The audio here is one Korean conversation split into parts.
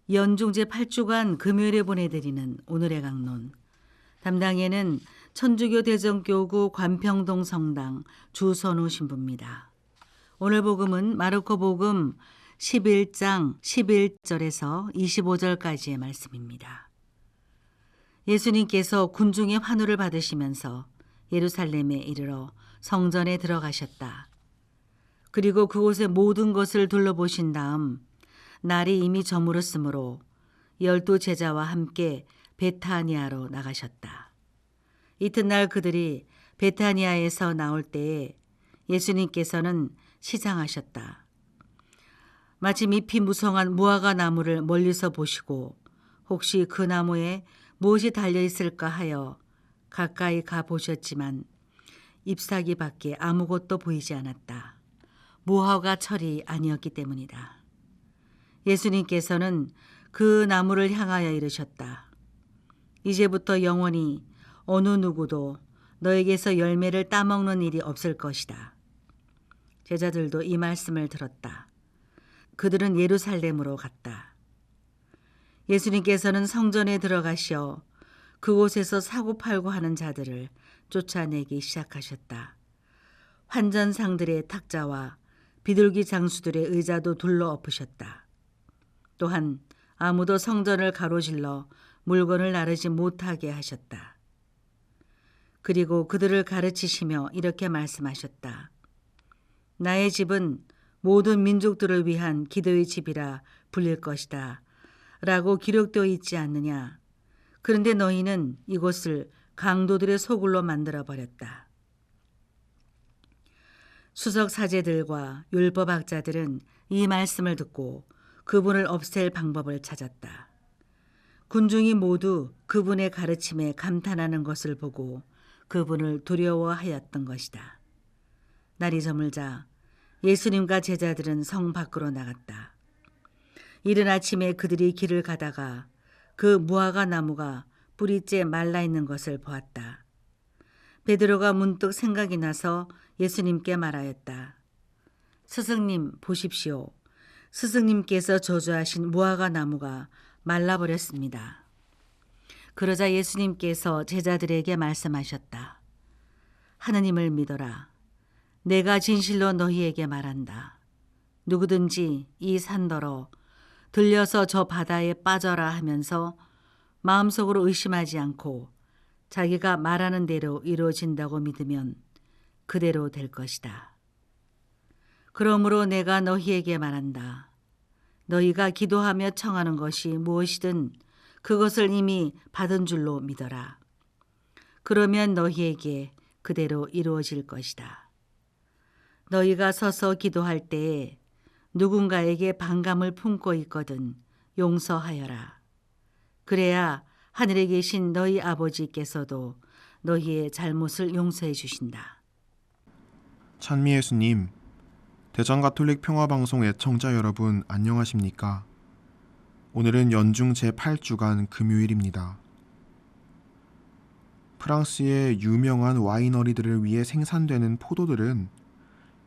연중제 8주간 금요일에 보내드리는 오늘의 강론. 담당에는 천주교 대전교구 관평동 성당 주선우 신부입니다. 오늘 복음은 마르코 복음 11장 11절에서 25절까지의 말씀입니다. 예수님께서 군중의 환호를 받으시면서 예루살렘에 이르러 성전에 들어가셨다. 그리고 그곳의 모든 것을 둘러보신 다음 날이 이미 저물었으므로 12 제자와 함께 베타니아로 나가셨다. 이튿날 그들이 베타니아에서 나올 때에 예수님께서는 시장하셨다. 마침 잎이 무성한 무화과 나무를 멀리서 보시고 혹시 그 나무에 무엇이 달려있을까 하여 가까이 가 보셨지만 잎사귀밖에 아무것도 보이지 않았다. 무화과 철이 아니었기 때문이다. 예수님께서는 그 나무를 향하여 이르셨다. 이제부터 영원히 어느 누구도 너에게서 열매를 따먹는 일이 없을 것이다. 제자들도 이 말씀을 들었다. 그들은 예루살렘으로 갔다. 예수님께서는 성전에 들어가시어 그곳에서 사고팔고 하는 자들을 쫓아내기 시작하셨다. 환전상들의 탁자와 비둘기 장수들의 의자도 둘러 엎으셨다. 또한 아무도 성전을 가로질러 물건을 나르지 못하게 하셨다. 그리고 그들을 가르치시며 이렇게 말씀하셨다. 나의 집은 모든 민족들을 위한 기도의 집이라 불릴 것이다. 라고 기록되어 있지 않느냐. 그런데 너희는 이곳을 강도들의 소굴로 만들어버렸다. 수석 사제들과 율법학자들은 이 말씀을 듣고 그분을 없앨 방법을 찾았다. 군중이 모두 그분의 가르침에 감탄하는 것을 보고 그분을 두려워하였던 것이다. 날이 저물자 예수님과 제자들은 성 밖으로 나갔다. 이른 아침에 그들이 길을 가다가 그 무화과 나무가 뿌리째 말라있는 것을 보았다. 베드로가 문득 생각이 나서 예수님께 말하였다. 스승님 보십시오. 스승님께서 저주하신 무화과 나무가 말라버렸습니다. 그러자 예수님께서 제자들에게 말씀하셨다. 하느님을 믿어라. 내가 진실로 너희에게 말한다. 누구든지 이 산더러 들려서 저 바다에 빠져라 하면서 마음속으로 의심하지 않고 자기가 말하는 대로 이루어진다고 믿으면 그대로 될 것이다. 그러므로 내가 너희에게 말한다. 너희가 기도하며 청하는 것이 무엇이든 그것을 이미 받은 줄로 믿어라. 그러면 너희에게 그대로 이루어질 것이다. 너희가 서서 기도할 때에 누군가에게 반감을 품고 있거든 용서하여라. 그래야 하늘에 계신 너희 아버지께서도 너희의 잘못을 용서해 주신다. 찬미 예수님, 대전가톨릭 평화방송 애청자 여러분 안녕하십니까? 오늘은 연중 제8주간 금요일입니다. 프랑스의 유명한 와이너리들을 위해 생산되는 포도들은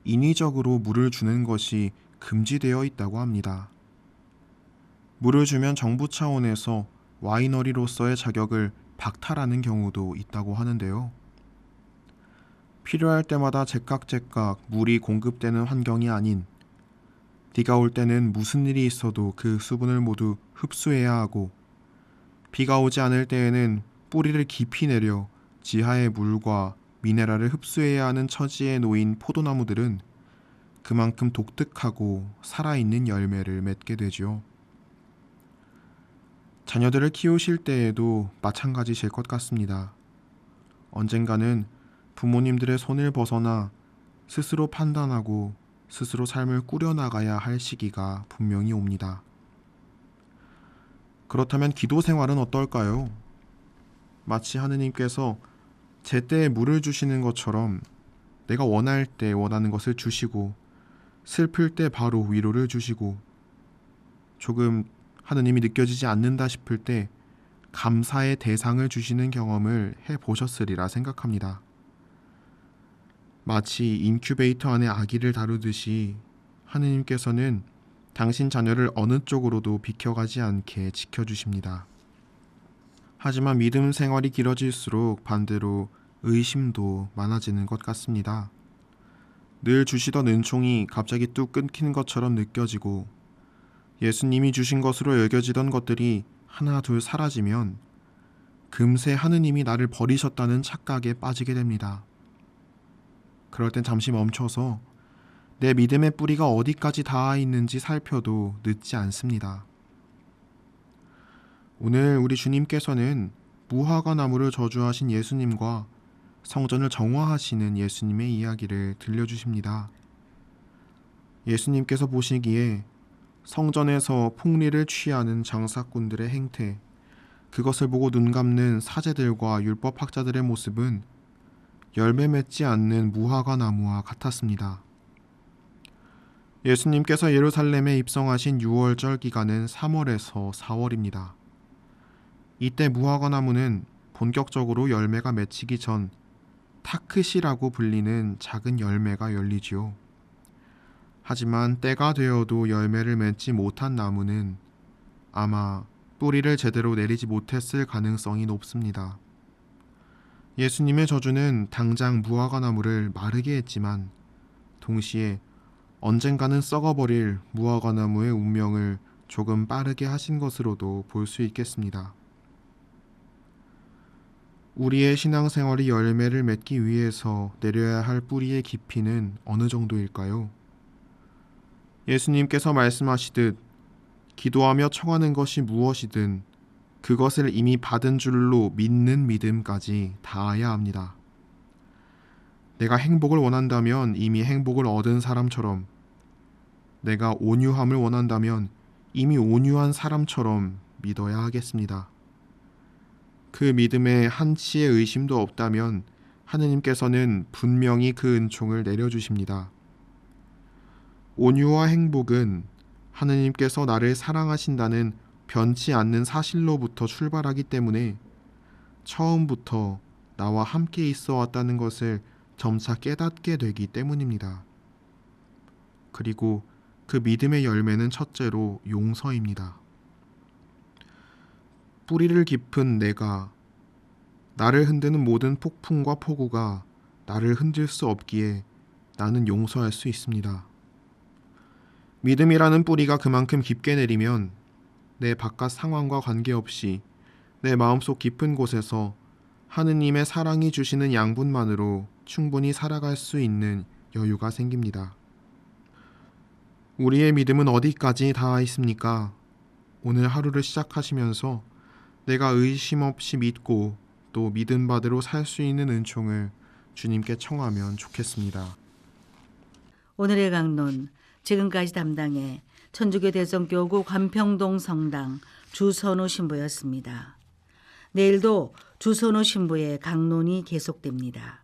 인위적으로 물을 주는 것이 금지되어 있다고 합니다. 물을 주면 정부 차원에서 와이너리로서의 자격을 박탈하는 경우도 있다고 하는데요. 필요할 때마다 제깍제깍 물이 공급되는 환경이 아닌 비가 올 때는 무슨 일이 있어도 그 수분을 모두 흡수해야 하고 비가 오지 않을 때에는 뿌리를 깊이 내려 지하의 물과 미네랄을 흡수해야 하는 처지에 놓인 포도나무들은 그만큼 독특하고 살아있는 열매를 맺게 되죠. 자녀들을 키우실 때에도 마찬가지실 것 같습니다. 언젠가는 부모님들의 손을 벗어나 스스로 판단하고 스스로 삶을 꾸려나가야 할 시기가 분명히 옵니다. 그렇다면 기도 생활은 어떨까요? 마치 하느님께서 제때에 물을 주시는 것처럼 내가 원할 때 원하는 것을 주시고 슬플 때 바로 위로를 주시고 조금 하느님이 느껴지지 않는다 싶을 때 감사의 대상을 주시는 경험을 해보셨으리라 생각합니다. 마치 인큐베이터 안에 아기를 다루듯이 하느님께서는 당신 자녀를 어느 쪽으로도 비켜가지 않게 지켜주십니다. 하지만 믿음 생활이 길어질수록 반대로 의심도 많아지는 것 같습니다. 늘 주시던 은총이 갑자기 뚝 끊기는 것처럼 느껴지고 예수님이 주신 것으로 여겨지던 것들이 하나 둘 사라지면 금세 하느님이 나를 버리셨다는 착각에 빠지게 됩니다. 그럴 땐 잠시 멈춰서 내 믿음의 뿌리가 어디까지 닿아 있는지 살펴도 늦지 않습니다. 오늘 우리 주님께서는 무화과 나무를 저주하신 예수님과 성전을 정화하시는 예수님의 이야기를 들려주십니다. 예수님께서 보시기에 성전에서 폭리를 취하는 장사꾼들의 행태, 그것을 보고 눈감는 사제들과 율법학자들의 모습은 열매 맺지 않는 무화과 나무와 같았습니다. 예수님께서 예루살렘에 입성하신 6월절 기간은 3월에서 4월입니다. 이때 무화과 나무는 본격적으로 열매가 맺히기 전 타크시라고 불리는 작은 열매가 열리지요. 하지만 때가 되어도 열매를 맺지 못한 나무는 아마 뿌리를 제대로 내리지 못했을 가능성이 높습니다. 예수님의 저주는 당장 무화과 나무를 마르게 했지만 동시에 언젠가는 썩어버릴 무화과 나무의 운명을 조금 빠르게 하신 것으로도 볼 수 있겠습니다. 우리의 신앙생활이 열매를 맺기 위해서 내려야 할 뿌리의 깊이는 어느 정도일까요? 예수님께서 말씀하시듯 기도하며 청하는 것이 무엇이든 그것을 이미 받은 줄로 믿는 믿음까지 닿아야 합니다. 내가 행복을 원한다면 이미 행복을 얻은 사람처럼, 내가 온유함을 원한다면 이미 온유한 사람처럼 믿어야 하겠습니다. 그 믿음에 한치의 의심도 없다면 하느님께서는 분명히 그 은총을 내려주십니다. 온유와 행복은 하느님께서 나를 사랑하신다는 변치 않는 사실로부터 출발하기 때문에 처음부터 나와 함께 있어 왔다는 것을 점차 깨닫게 되기 때문입니다. 그리고 그 믿음의 열매는 첫째로 용서입니다. 뿌리를 깊은 내가, 나를 흔드는 모든 폭풍과 폭우가 나를 흔들 수 없기에 나는 용서할 수 있습니다. 믿음이라는 뿌리가 그만큼 깊게 내리면 내 바깥 상황과 관계없이 내 마음속 깊은 곳에서 하느님의 사랑이 주시는 양분만으로 충분히 살아갈 수 있는 여유가 생깁니다. 우리의 믿음은 어디까지 닿아 있습니까? 오늘 하루를 시작하시면서 내가 의심 없이 믿고 또 믿음 바대로 살 수 있는 은총을 주님께 청하면 좋겠습니다. 오늘의 강론, 지금까지 담당해 천주교 대성교구 관평동 성당 주선우 신부였습니다. 내일도 주선우 신부의 강론이 계속됩니다.